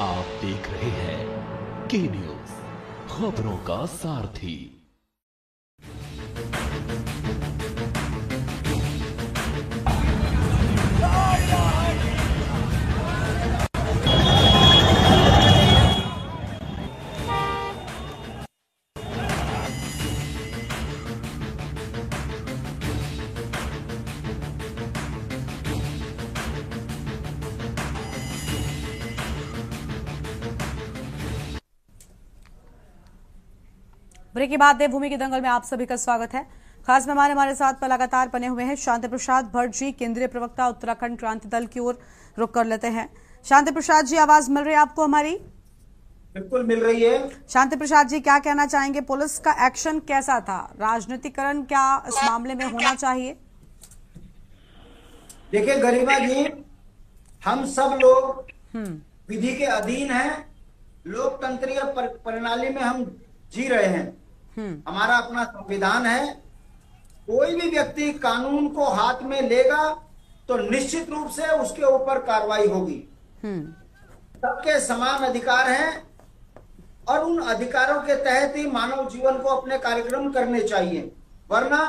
आप देख रहे हैं के न्यूज, खबरों का सारथी। ब्रेक के बाद देवभूमि के दंगल में आप सभी का स्वागत है। खास मेहमान हमारे साथ लगातार बने हुए हैं शांति प्रसाद भट्ट जी, केंद्रीय प्रवक्ता उत्तराखंड क्रांति दल की ओर रुख कर लेते हैं। शांति प्रसाद जी, आवाज मिल रही है आपको हमारी? बिल्कुल मिल रही है। शांति प्रसाद जी, क्या कहना चाहेंगे? पुलिस का एक्शन कैसा था? राजनीतिकरण क्या इस मामले में होना चाहिए? देखिए गरिमा जी, हम सब लोग विधि के अधीन हैं, लोकतंत्रीय प्रणाली में हम जी रहे हैं। हमारा अपना संविधान है। कोई भी व्यक्ति कानून को हाथ में लेगा तो निश्चित रूप से उसके ऊपर कार्रवाई होगी। सबके समान अधिकार हैं और उन अधिकारों के तहत ही मानव जीवन को अपने कार्यक्रम करने चाहिए। वरना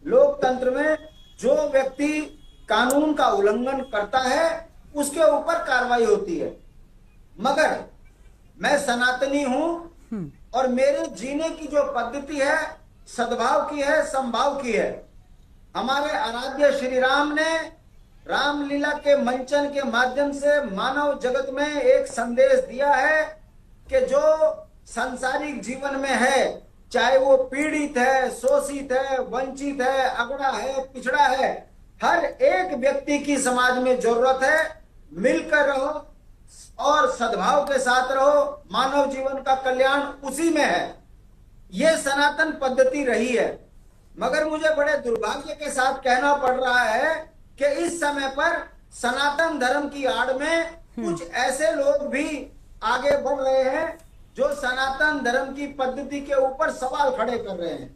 लोकतंत्र में जो व्यक्ति कानून का उल्लंघन करता है उसके ऊपर कार्रवाई होती है। मगर मैं सनातनी हूं और मेरे जीने की जो पद्धति है सद्भाव की है, समभाव की है। हमारे आराध्य श्री राम ने रामलीला के मंचन के माध्यम से मानव जगत में एक संदेश दिया है कि जो सांसारिक जीवन में है, चाहे वो पीड़ित है, शोषित है, वंचित है, अगड़ा है, पिछड़ा है, हर एक व्यक्ति की समाज में जरूरत है। मिलकर रहो और सद्भाव के साथ रहो, मानव जीवन का कल्याण उसी में है। यह सनातन पद्धति रही है। मगर मुझे बड़े दुर्भाग्य के साथ कहना पड़ रहा है कि इस समय पर सनातन धर्म की आड़ में कुछ ऐसे लोग भी आगे बढ़ रहे हैं जो सनातन धर्म की पद्धति के ऊपर सवाल खड़े कर रहे हैं।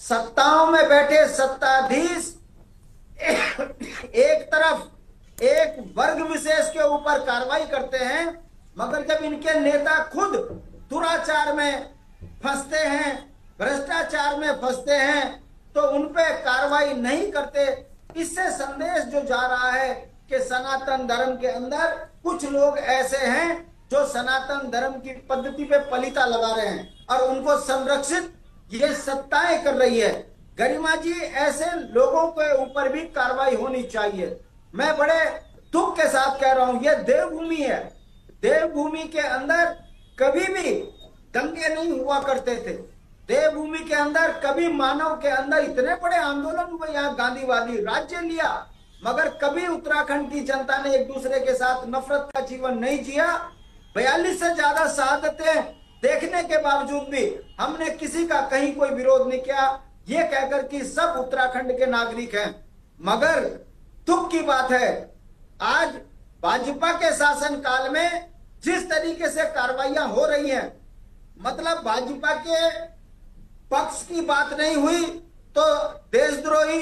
सत्ताओं में बैठे सत्ताधीश एक तरफ एक वर्ग विशेष के ऊपर कार्रवाई करते हैं, मगर जब इनके नेता खुद दुराचार में फंसते हैं, भ्रष्टाचार में फंसते हैं, तो उन पे कार्रवाई नहीं करते। इससे संदेश जो जा रहा है कि सनातन धर्म के अंदर कुछ लोग ऐसे हैं जो सनातन धर्म की पद्धति पे पलीता लगा रहे हैं और उनको संरक्षित ये सत्ताएं कर रही है। गरिमा जी, ऐसे लोगों के ऊपर भी कार्रवाई होनी चाहिए। मैं बड़े दुख के साथ कह रहा हूं, यह देवभूमि है। देवभूमि के अंदर कभी भी दंगे नहीं हुआ करते थे। देवभूमि के अंदर कभी मानव के अंदर इतने बड़े आंदोलन हुए, यहाँ गांधीवादी राज्य लिया, मगर कभी उत्तराखंड की जनता ने एक दूसरे के साथ नफरत का जीवन नहीं जिया। 42 से ज्यादा शहादतें देखने के बावजूद भी हमने किसी का कहीं कोई विरोध नहीं किया, ये कहकर कि सब उत्तराखंड के नागरिक हैं। मगर दुख की बात है, आज भाजपा के शासन काल में जिस तरीके से कार्रवाइयां हो रही हैं, मतलब भाजपा के पक्ष की बात नहीं हुई तो देशद्रोही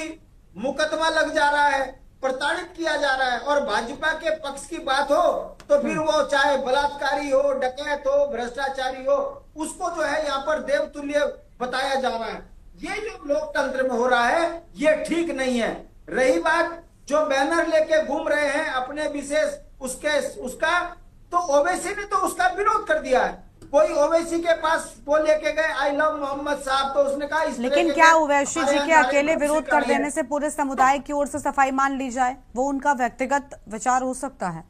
मुकदमा लग जा रहा है, प्रताड़ित किया जा रहा है, और भाजपा के पक्ष की बात हो तो फिर वो चाहे बलात्कारी हो, डकैत हो, भ्रष्टाचारी हो, उसको जो है यहाँ पर देवतुल्य बताया जा रहा है। ये जो लोकतंत्र में हो रहा है ये ठीक नहीं है। रही बात जो बैनर लेके घूम रहे हैं अपने विशेष उसका, तो ओवैसी ने तो उसका विरोध कर दिया है। कोई ओवैसी के पास वो लेके गए आई लव मोहम्मद साहब, तो उसने कहा लेकिन क्या ओवैसी जी के अकेले विरोध कर देने से पूरे समुदाय की ओर से सफाई मान ली जाए? वो उनका व्यक्तिगत विचार हो सकता है।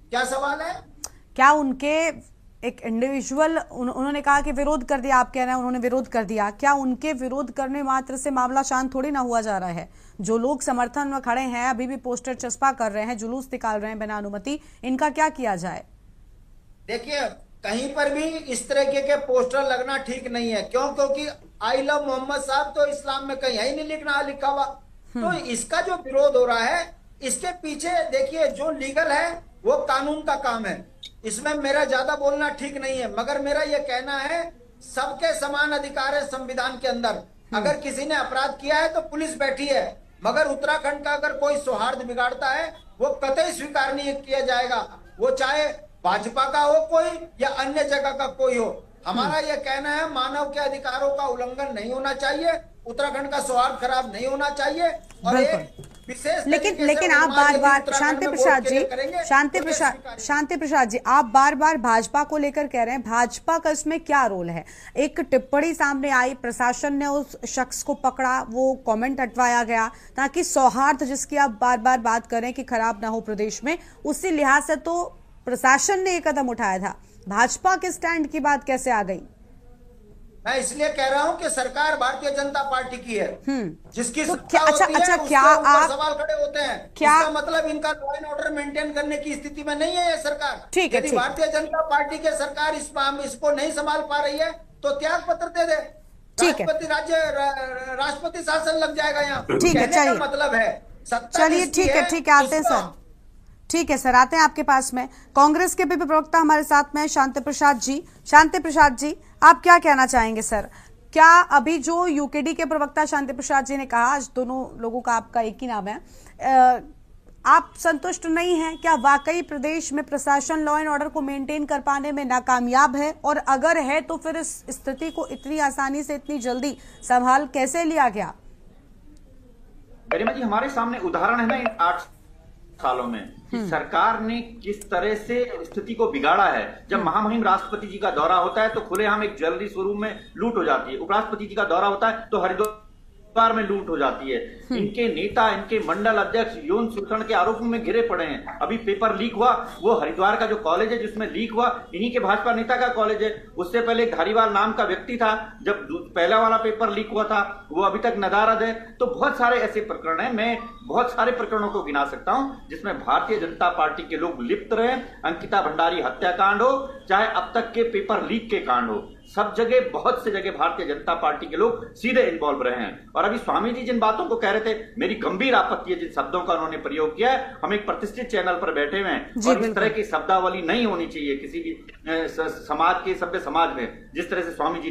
क्या सवाल है? क्या उनके एक इंडिविजुअल, उन्होंने कहा कि विरोध कर दिया, आप कह रहे हैं उन्होंने विरोध कर दिया, क्या उनके विरोध करने मात्र से मामला शांत थोड़ी ना हुआ जा रहा है? जो लोग समर्थन में खड़े हैं, अभी भी पोस्टर चस्पा कर रहे हैं, जुलूस निकाल रहे हैं बिना अनुमति, इनका क्या किया जाए? देखिए, कहीं पर भी इस तरीके के पोस्टर लगना ठीक नहीं है। क्यों? क्योंकि आई लव मोहम्मद साहब तो इस्लाम में कहीं ही नहीं लिखा हुआ। तो इसका जो विरोध हो रहा है, इसके पीछे देखिए जो लीगल है वो कानून का काम है, इसमें मेरा ज्यादा बोलना ठीक नहीं है। मगर मेरा यह कहना है सबके समान अधिकार है संविधान के अंदर। अगर किसी ने अपराध किया है तो पुलिस बैठी है, मगर उत्तराखंड का अगर कोई सौहार्द बिगाड़ता है वो कतई स्वीकार नहीं किया जाएगा। वो चाहे भाजपा का हो कोई या अन्य जगह का कोई हो। हमारा यह कहना है मानव के अधिकारों का उल्लंघन नहीं होना चाहिए, उत्तराखंड का सौहार्द खराब नहीं होना चाहिए और एक विशेष लेकिन आप बार बार शांति प्रसाद जी आप बार बार भाजपा को लेकर कह रहे हैं, भाजपा का इसमें क्या रोल है? एक टिप्पणी सामने आई, प्रशासन ने उस शख्स को पकड़ा, वो कमेंट हटवाया गया ताकि सौहार्द जिसकी आप बार बार बात करें कि खराब ना हो प्रदेश में, उसी लिहाज से तो प्रशासन ने एक कदम उठाया था। भाजपा के स्टैंड की बात कैसे आ गई? मैं इसलिए कह रहा हूं कि सरकार भारतीय जनता पार्टी की है, जिसकी तो क्या क्या आप सवाल खड़े होते हैं, क्या इसका मतलब इनका लॉ एंड ऑर्डर मेंटेन करने की स्थिति में नहीं है ये सरकार। ठीक है, यदि भारतीय जनता पार्टी की सरकार इसको नहीं संभाल पा रही है तो त्याग पत्र दे दे, राष्ट्रपति शासन लग जाएगा यहाँ। ठीक है, चलिए मतलब है चलिए ठीक है आते हैं सर, ठीक है सर, आते हैं आपके पास में। कांग्रेस के भी प्रवक्ता हमारे साथ में शांति प्रसाद जी। शांति प्रसाद जी, आप क्या कहना चाहेंगे सर? क्या अभी जो यूकेडी के प्रवक्ता शांति प्रसाद जी ने कहा, आज दोनों लोगों का आपका एक ही नाम है, आप संतुष्ट नहीं हैं? क्या वाकई प्रदेश में प्रशासन लॉ एंड ऑर्डर को मेंटेन कर पाने में नाकामयाब है? और अगर है तो फिर इस स्थिति को इतनी आसानी से इतनी जल्दी संभाल कैसे लिया गया? गरिमा जी, हमारे सामने उदाहरण है ना इन 8 सालों में कि सरकार ने किस तरह से स्थिति को बिगाड़ा है। जब महामहिम राष्ट्रपति जी का दौरा होता है तो खुलेआम एक ज्वेलरी शोरूम में लूट हो जाती है, उपराष्ट्रपति जी का दौरा होता है तो हरिद्वार में लूट हो जाती है। इनके नेता, इनके मंडल अध्यक्ष यौन शोषण के आरोपों में घिरे पड़े हैं। अभी पेपर लीक हुआ, वो हरिद्वार का जो कॉलेज है जिसमें लीक हुआ, इन्हीं के भाजपा नेता का कॉलेज है। उससे पहले धारीवाल नाम का व्यक्ति था, जब पहला वाला पेपर लीक हुआ था वो अभी तक नदारद है। तो बहुत सारे ऐसे प्रकरण हैं, मैं बहुत सारे प्रकरणों को गिना सकता हूं जिसमें भारतीय जनता पार्टी के लोग लिप्त रहे। अंकिता भंडारी हत्याकांड हो, चाहे अब तक के पेपर लीक के कांड हो, सब जगह, बहुत से जगह भारतीय जनता पार्टी के लोग सीधे इन्वॉल्व रहे हैं। और अभी स्वामी जी जिन बातों को कह रहे थे, मेरी गंभीर आपत्ति है जिन शब्दों का उन्होंने प्रयोग किया है। हम एक प्रतिष्ठित चैनल पर बैठे हुए हैं और इस तरह की शब्दावली नहीं होनी चाहिए किसी भी समाज के, सभ्य समाज में, जिस तरह से स्वामी जी